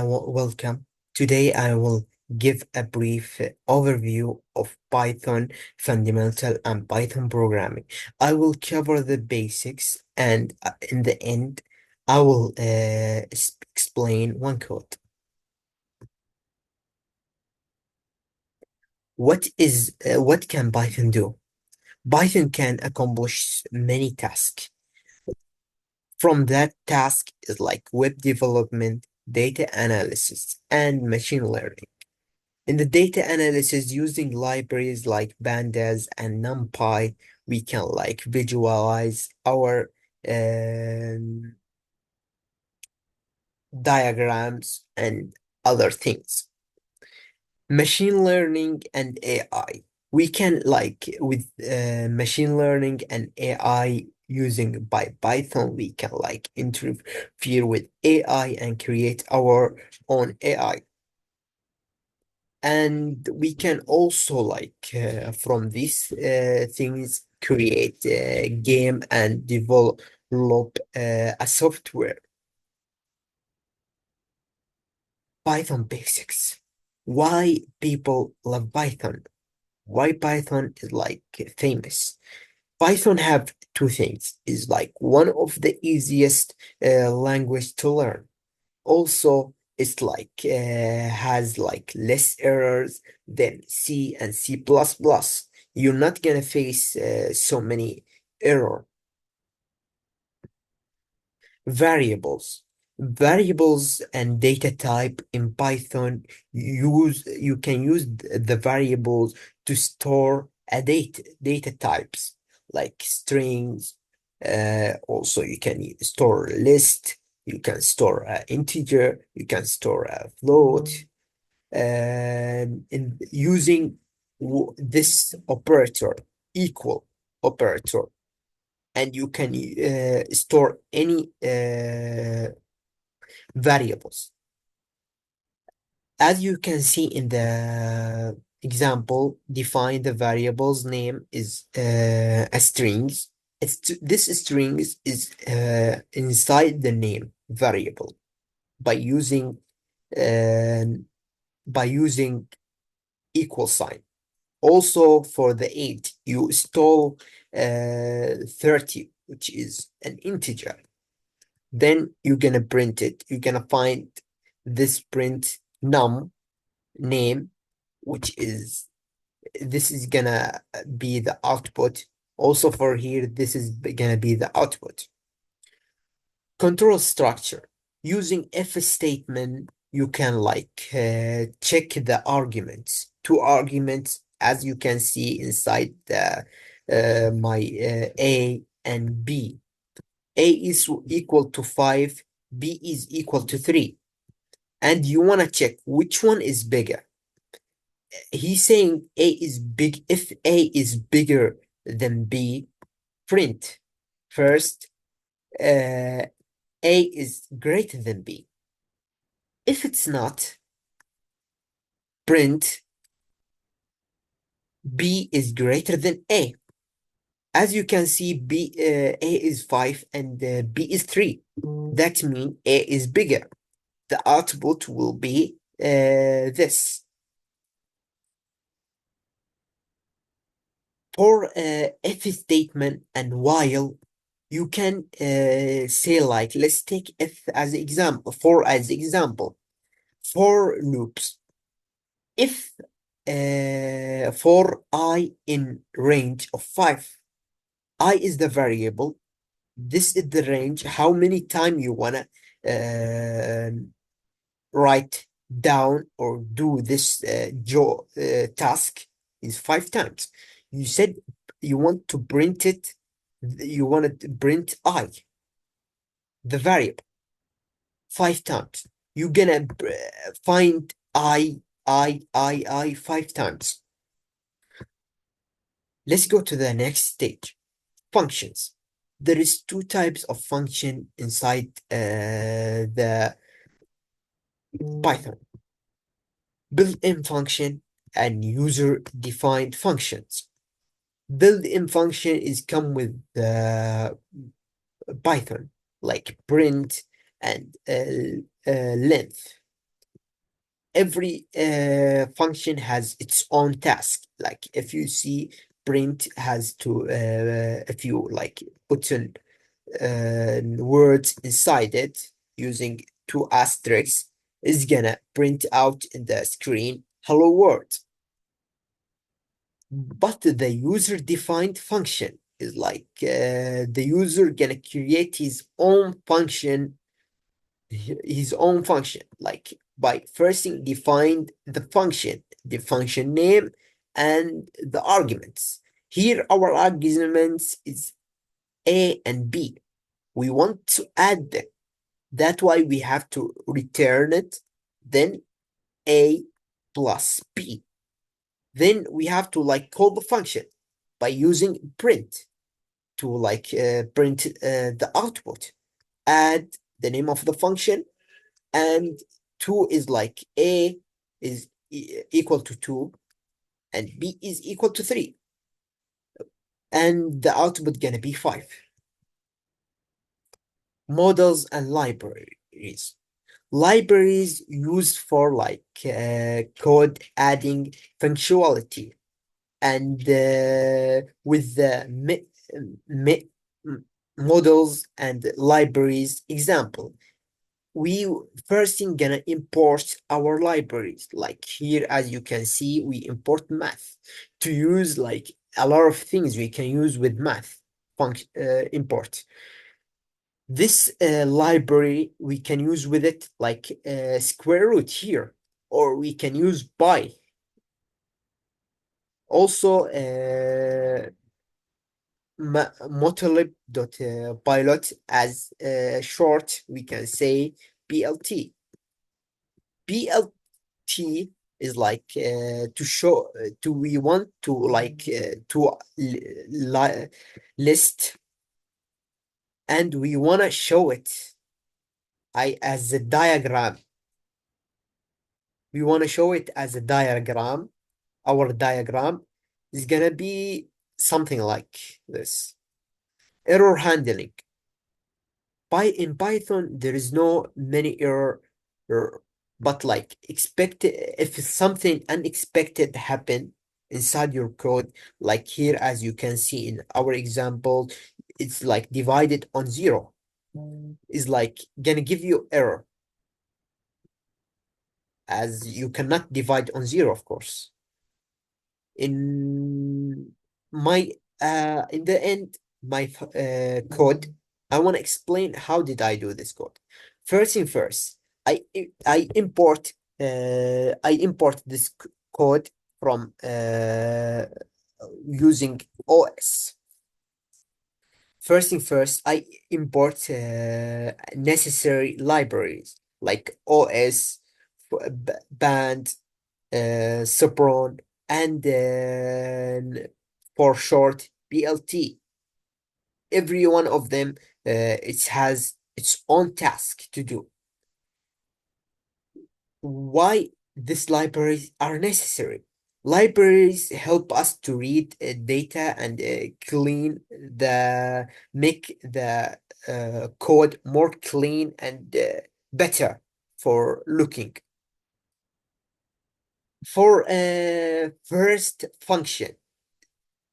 Welcome. Today I will give a brief overview of Python fundamental and Python programming. I will cover the basics and in the end I will explain one code. What can Python do? Python can accomplish many tasks. From that task is like web development, data analysis, and machine learning. In the data analysis, using libraries like Pandas and NumPy, we can like visualize our um, diagrams and other things. Machine learning and AI. We can like with machine learning and AI using by Python, we can like interfere with AI and create our own AI. And we can also like from these things create a game and develop a software. Python basics. Why people love Python? Why Python is like famous? Python have two things. Is like one of the easiest language to learn. Also, it's like has like less errors than C and C++. You're not gonna face so many error. Variables and data type in Python, you can use the variables to store a data types like strings. Also, you can store a list, you can store an integer, you can store a float, and in using this operator, equal operator, and you can store any variables. As you can see in the example, define the variable's name is a strings. This strings is inside the name variable by using uh, by using equal sign. Also, for the age, you store 30, which is an integer. Then you're gonna print it. You're gonna find this print num name, which is this is gonna be the output. Also for here, this is gonna be the output. Control structure. Using if statement, you can like check the arguments. Two arguments, as you can see inside the my A and B. A is equal to 5, B is equal to 3. And you want to check which one is bigger. He's saying A is big. If A is bigger than B, print first A is greater than B. If it's not, print B is greater than A. As you can see, A is 5 and B is 3. That means A is bigger. The output will be this. For if statement and while, you can say like, let's take if as example, for as example, for loops. If for I in range of 5, I is the variable, this is the range, how many times you wanna uh, write down or do this task is 5 times. You said you want to print it, you want to print I, the variable, 5 times. You're gonna find I 5 times. Let's go to the next stage. Functions. There is two types of function inside the Python. Built-in function and user-defined functions. Built-in function is come with Python, like print and length. Every function has its own task. Like if you see print has to, if you like put in words inside it using two asterisks, is gonna print out in the screen hello world. But the user defined function is like the user gonna create his own function, like by first defined the function name and the arguments. Here our arguments is a and b. We want to add them. That's why we have to return it, then a plus b. Then we have to like call the function by using print to like print the output, add the name of the function, and 2 is like a is equal to 2 and b is equal to 3, and the output gonna be 5. Models and libraries. Libraries used for like code adding functionality, and with the models and libraries example, we first thing gonna import our libraries. Like here, as you can see, we import math to use like a lot of things we can use with math function import. This library we can use with it like square root here, or we can use pi. Also, Motolib.pilot as short, we can say BLT. BLT is like to show to we want to like to li list, and we want to show it as a diagram. We want to show it as a diagram. Our diagram is gonna be something like this. Error handling. In Python, there is no many error, but like expect if something unexpected happen inside your code, like here, as you can see in our example, it's like divided on 0. Is like gonna give you error, as you cannot divide on 0, of course. In my in the end, my code, I want to explain how did I do this code. First thing first, I import this code from using OS. First thing first, I import necessary libraries like OS, band, Sopron, and then for short BLT. Every one of them it has its own task to do. Why these libraries are necessary? Libraries help us to read data and make the code more clean and better for looking. For a first function,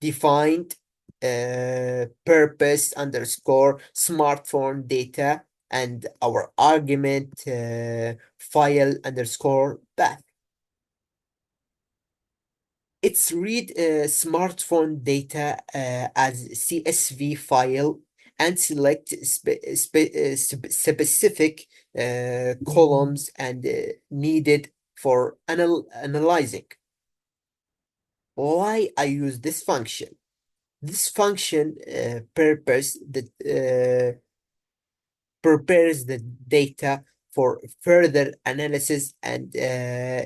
defined purpose underscore smartphone data, and our argument file underscore path. It's read smartphone data as CSV file and select specific columns and needed for analyzing. Why I use this function? This function prepares the data for further analysis and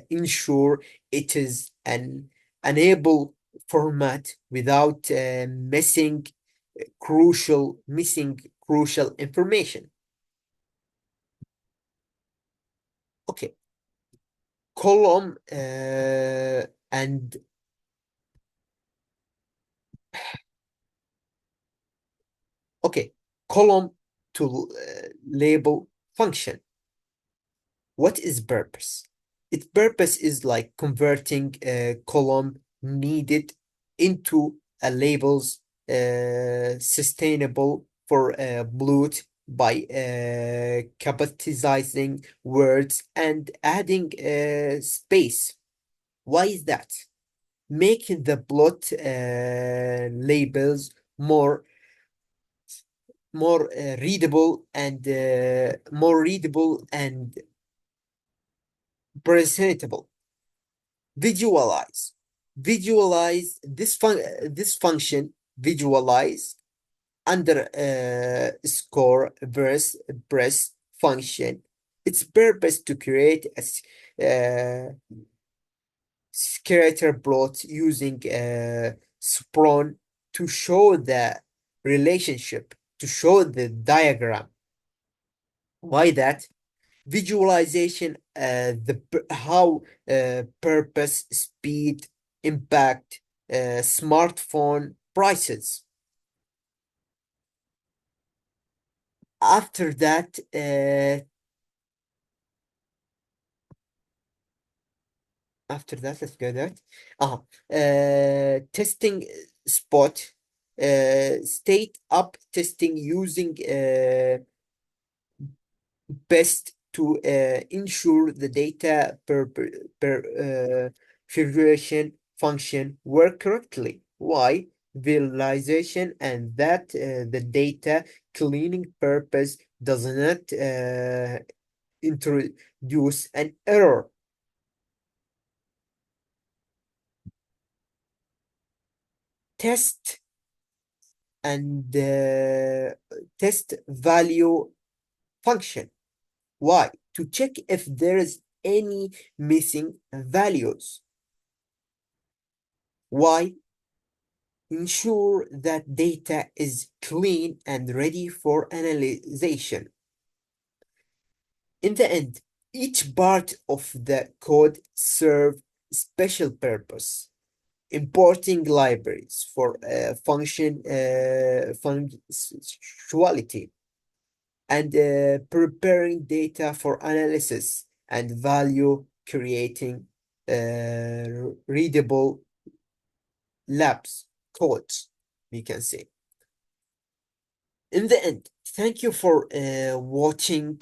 ensure it is an enable format without missing crucial information. Okay, column and okay, column to label function. What is purpose? Its purpose is like converting a column needed into a labels sustainable for bloat by capitalizing words and adding space. Why is that? Making the plot labels more readable and presentable. Visualize. This function visualize under score verse press function. Its purpose to create a scatter plot using Spron to show the relationship, to show the diagram. Why that? Visualization, how purpose, speed, impact, smartphone prices. After that, let's go that. Testing spot, state up testing using best to ensure the data figuration function work correctly. Why? Visualization and that the data cleaning purpose does not introduce an error. Test and test value function. Why? To check if there is any missing values. Why? Ensure that data is clean and ready for analyzation. In the end, each part of the code serves special purpose. Importing libraries for functionality and preparing data for analysis and value creating readable labs codes, we can say. In the end, thank you for watching